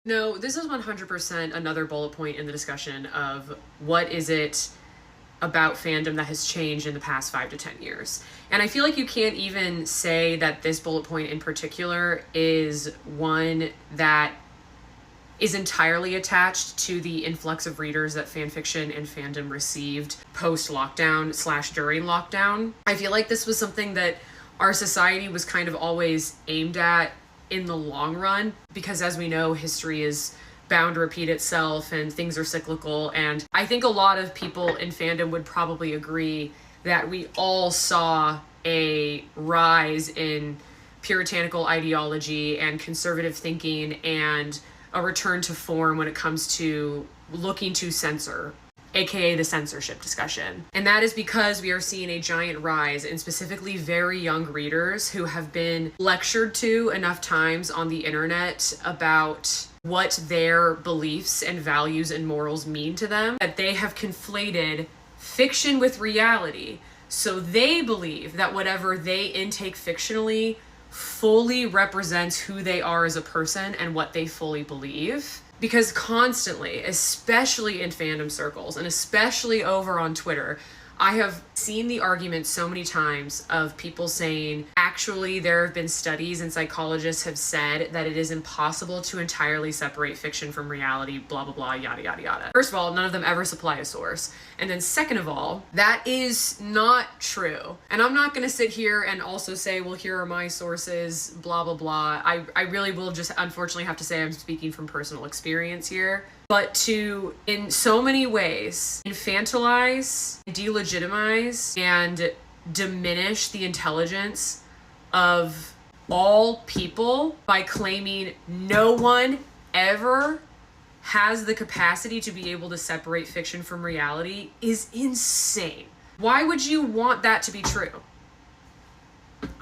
No, this is 100% another bullet point in the discussion of what is it about fandom that has changed in the past 5 to 10 years. And I feel like you can't even say that this bullet point in particular is one that is entirely attached to the influx of readers that fanfiction and fandom received post-lockdown / during lockdown. I feel like this was something that our society was kind of always aimed at in the long run, because as we know, history is bound to repeat itself and things are cyclical. And I think a lot of people in fandom would probably agree that we all saw a rise in puritanical ideology and conservative thinking and a return to form when it comes to looking to censor, aka the censorship discussion. And that is because we are seeing a giant rise in specifically very young readers who have been lectured to enough times on the internet about what their beliefs and values and morals mean to them, that they have conflated fiction with reality. So they believe that whatever they intake fictionally fully represents who they are as a person and what they fully believe. Because constantly, especially in fandom circles and especially over on Twitter, I have seen the argument so many times of people saying, actually, there have been studies and psychologists have said that it is impossible to entirely separate fiction from reality, blah, blah, blah, yada, yada, yada. First of all, none of them ever supply a source. And then second of all, that is not true. And I'm not going to sit here and also say, well, here are my sources, blah, blah, blah. I really will just unfortunately have to say I'm speaking from personal experience here. But to, in so many ways, infantilize, delegitimize, and diminish the intelligence of all people by claiming no one ever has the capacity to be able to separate fiction from reality is insane. Why would you want that to be true?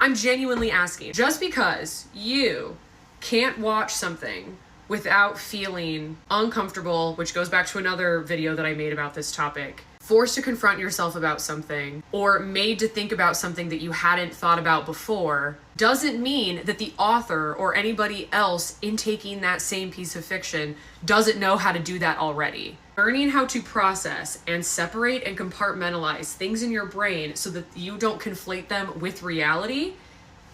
I'm genuinely asking. Just because you can't watch something without feeling uncomfortable, which goes back to another video that I made about this topic, forced to confront yourself about something, or made to think about something that you hadn't thought about before, doesn't mean that the author or anybody else intaking that same piece of fiction doesn't know how to do that already. Learning how to process and separate and compartmentalize things in your brain so that you don't conflate them with reality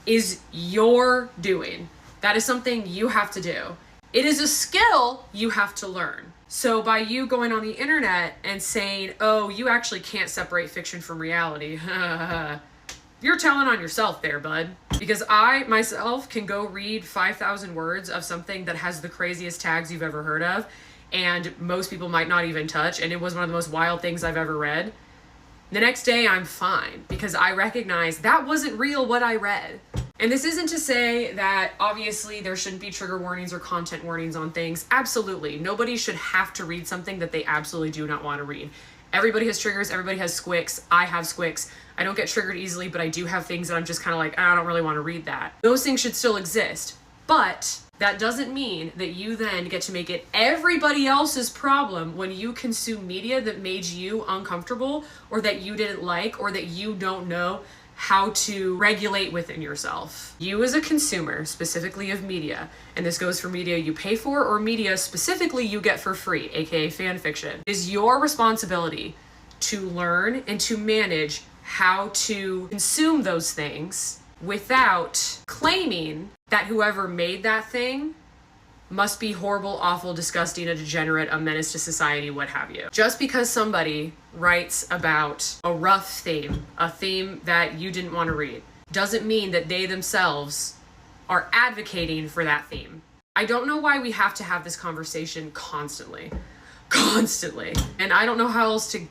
is your doing. That is something you have to do. It is a skill you have to learn. So by you going on the internet and saying, oh, you actually can't separate fiction from reality, you're telling on yourself there, bud. Because I, myself, can go read 5,000 words of something that has the craziest tags you've ever heard of, and most people might not even touch, and it was one of the most wild things I've ever read. The next day, I'm fine, because I recognize that wasn't real what I read. And this isn't to say that obviously there shouldn't be trigger warnings or content warnings on things. Absolutely. Nobody should have to read something that they absolutely do not want to read. Everybody has triggers. Everybody has squicks. I have squicks. I don't get triggered easily, but I do have things that I'm just kind of like, I don't really want to read that. Those things should still exist. But that doesn't mean that you then get to make it everybody else's problem when you consume media that made you uncomfortable, or that you didn't like, or that you don't know how to regulate within yourself. You as a consumer, specifically of media, and this goes for media you pay for or media specifically you get for free, aka fan fiction, it is your responsibility to learn and to manage how to consume those things without claiming that whoever made that thing must be horrible, awful, disgusting, a degenerate, a menace to society, what have you. Just because somebody writes about a rough theme, a theme that you didn't want to read, doesn't mean that they themselves are advocating for that theme. I don't know why we have to have this conversation constantly. And I don't know how else to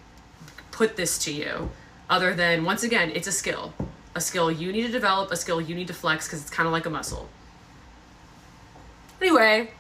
put this to you other than, once again, it's a skill. A skill you need to develop, a skill you need to flex, because it's kind of like a muscle. Anyway,